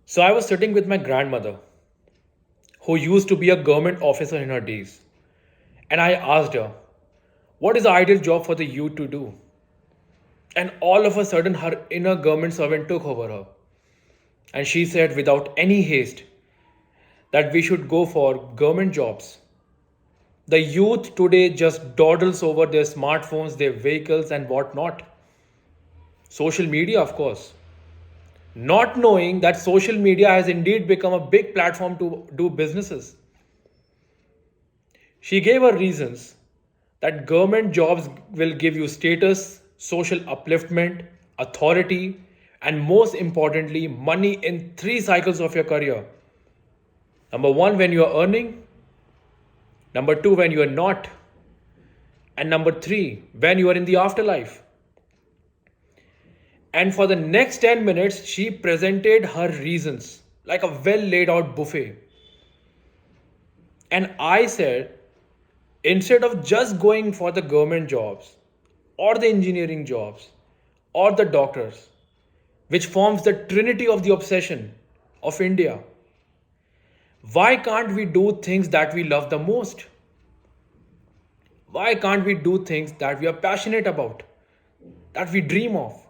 So I was sitting with my grandmother, who used to be a government officer in her days, and I asked her, what is the ideal job for the youth to do? And all of a sudden, her inner government servant took over her. And she said, without any haste, that we should go for government jobs. The youth today just dawdles over their smartphones, their vehicles, and whatnot. Social media, of course. Not knowing that social media has indeed become a big platform to do businesses. She gave her reasons that government jobs will give you status, social upliftment, authority, and most importantly, money in three cycles of your career. Number one, when you are earning. Number two, when you are not. And number three, when you are in the afterlife. And for the next 10 minutes, she presented her reasons like a well laid out buffet. And I said, instead of just going for the government jobs or the engineering jobs or the doctors, which forms the trinity of the obsession of India, why can't we do things that we love the most? Why can't we do things that we are passionate about, that we dream of?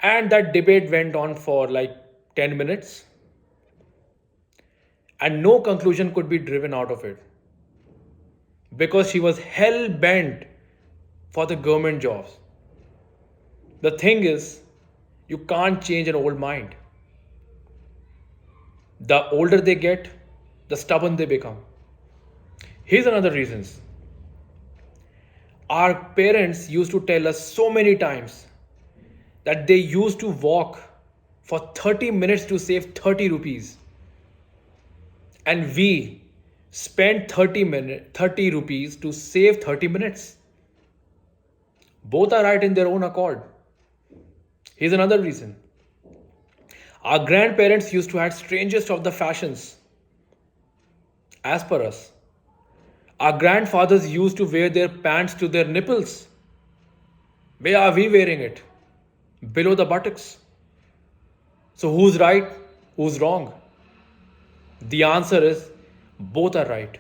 And that debate went on for like 10 minutes, and no conclusion could be driven out of it because she was hell bent for the government jobs. The thing is, you can't change an old mind. The older they get, the stubborn they become. Here's another reasons. Our parents used to tell us so many times that they used to walk for 30 minutes to save 30 rupees. And we spent 30 rupees to save 30 minutes. Both are right in their own accord. Here's another reason. Our grandparents used to have strangest of the fashions. As per us, our grandfathers used to wear their pants to their nipples. Where are we wearing it? Below the buttocks. So who's right? Who's wrong? The answer is both are right.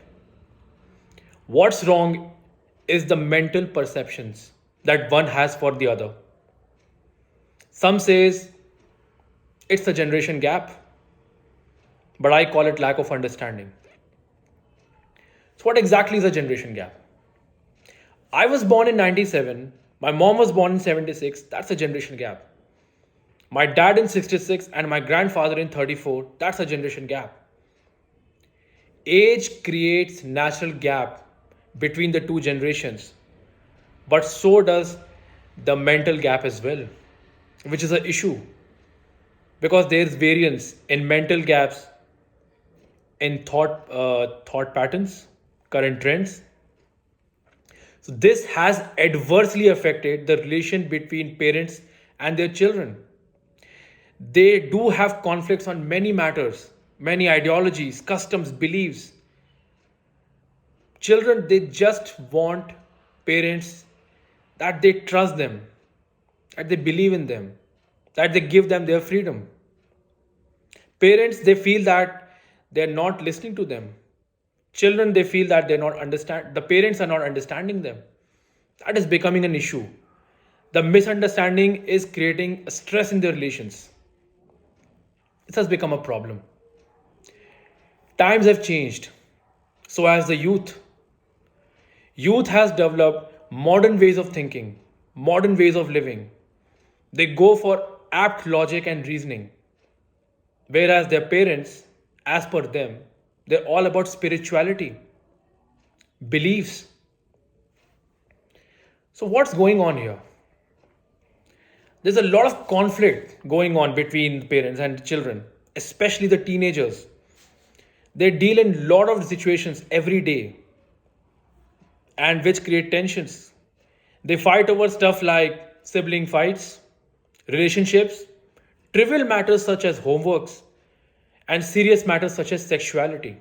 What's wrong is the mental perceptions that one has for the other. Some says it's a generation gap, but I call it lack of understanding. So what exactly is a generation gap? I was born in 97, my mom was born in 76, that's a generation gap. My dad in 66 and my grandfather in 34, that's a generation gap. Age creates natural gap between the two generations, but so does the mental gap as well, which is an issue because there's variance in mental gaps in thought patterns, current trends. So this has adversely affected the relation between parents and their children. They do have conflicts on many matters, many ideologies, customs, beliefs. Children, they just want parents that they trust them, that they believe in them, that they give them their freedom. Parents, they feel that they're not listening to them. Children, they feel that the parents are not understanding them. That is becoming an issue. The misunderstanding is creating a stress in their relations. It has become a problem. Times have changed. So has the youth. Youth has developed modern ways of thinking, modern ways of living. They go for apt logic and reasoning. Whereas their parents, as per them, they're all about spirituality, beliefs. So, what's going on here? There's a lot of conflict going on between parents and children, especially the teenagers. They deal in a lot of situations every day and which create tensions. They fight over stuff like sibling fights, relationships, trivial matters such as homeworks, and serious matters such as sexuality.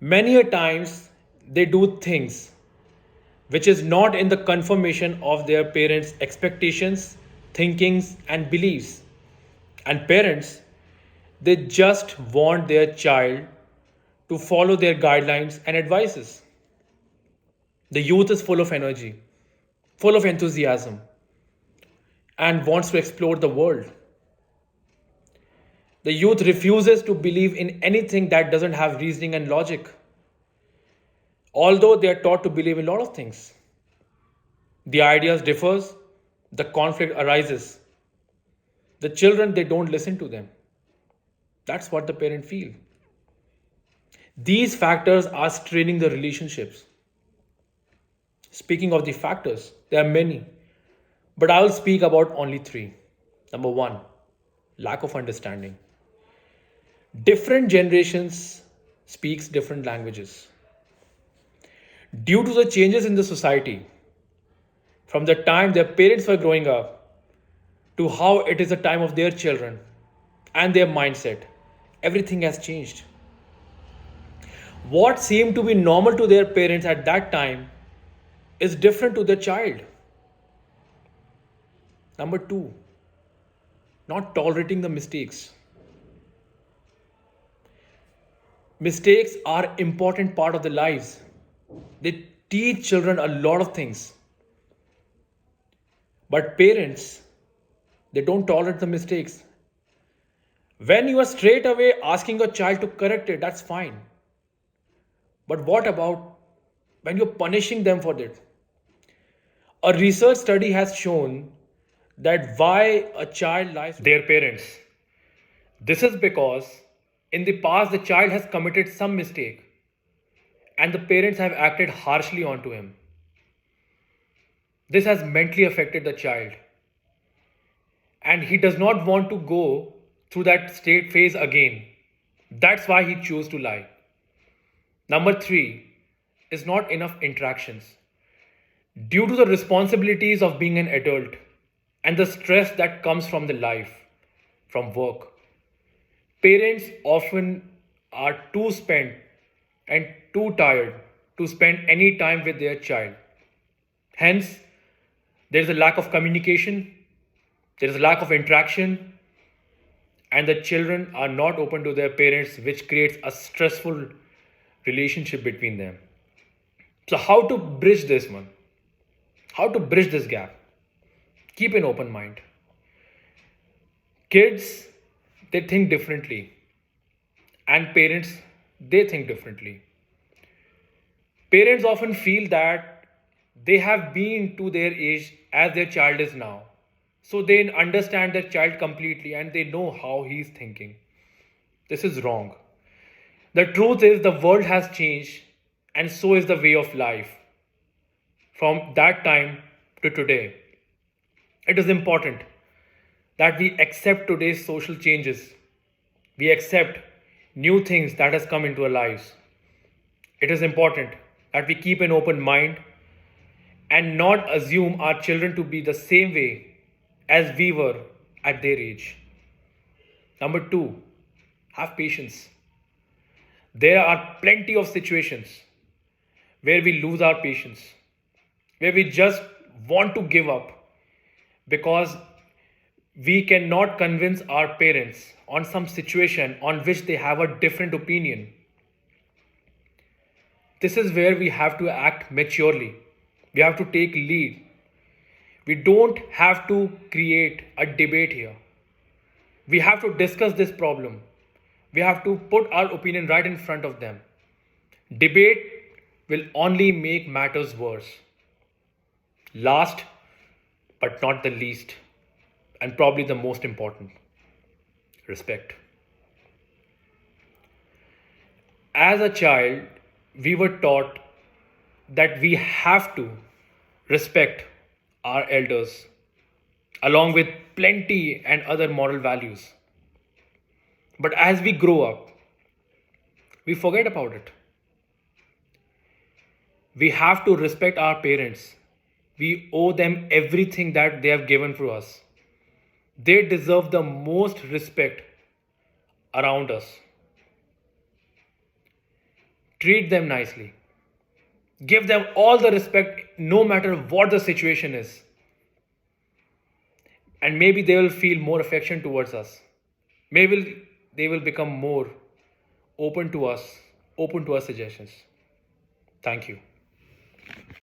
Many a times they do things which is not in the confirmation of their parents' expectations, thinkings, and beliefs. And parents, they just want their child to follow their guidelines and advices. The youth is full of energy, full of enthusiasm, and wants to explore the world. The youth refuses to believe in anything that doesn't have reasoning and logic, although they are taught to believe in a lot of things. The ideas differs, the conflict arises. The children, they don't listen to them. That's what the parent feel. These factors are straining the relationships. Speaking of the factors, there are many, but I will speak about only three. Number one, lack of understanding. Different generations speaks different languages. Due to the changes in the society, from the time their parents were growing up to how it is the time of their children and their mindset, everything has changed. What seemed to be normal to their parents at that time is different to their child. Number two, not tolerating the mistakes. Mistakes are important part of their lives. They teach children a lot of things. But parents, they don't tolerate the mistakes. When you are straight away asking your child to correct it, that's fine. But what about when you're punishing them for it? A research study has shown that why a child lies to their parents. This is because in the past the child has committed some mistake and the parents have acted harshly onto him. This has mentally affected the child and he does not want to go through that state phase again. That's why he chose to lie. Number three is not enough interactions. Due to the responsibilities of being an adult and the stress that comes from the life, from work, parents often are too spent and too tired to spend any time with their child. Hence, there is a lack of communication, there is a lack of interaction, and the children are not open to their parents, which creates a stressful relationship between them. So, how to bridge this one? How to bridge this gap? Keep an open mind. Kids, they think differently, and parents, they think differently. Parents often feel that they have been to their age as their child is now. So they understand their child completely and they know how he is thinking. This is wrong. The truth is, the world has changed, and so is the way of life from that time to today. It is important that we accept today's social changes. We accept new things that has come into our lives. It is important that we keep an open mind and not assume our children to be the same way as we were at their age. Number two, have patience. There are plenty of situations where we lose our patience, where we just want to give up because we cannot convince our parents on some situation on which they have a different opinion. This is where we have to act maturely. We have to take lead. We don't have to create a debate here. We have to discuss this problem. We have to put our opinion right in front of them. Debate will only make matters worse. Last but not the least, and probably the most important, respect. As a child, we were taught that we have to respect our elders along with plenty and other moral values. But as we grow up, we forget about it. We have to respect our parents. We owe them everything that they have given to us. They deserve the most respect around us. Treat them nicely. Give them all the respect no matter what the situation is. And maybe they will feel more affection towards us. Maybe they will become more open to us, open to our suggestions. Thank you.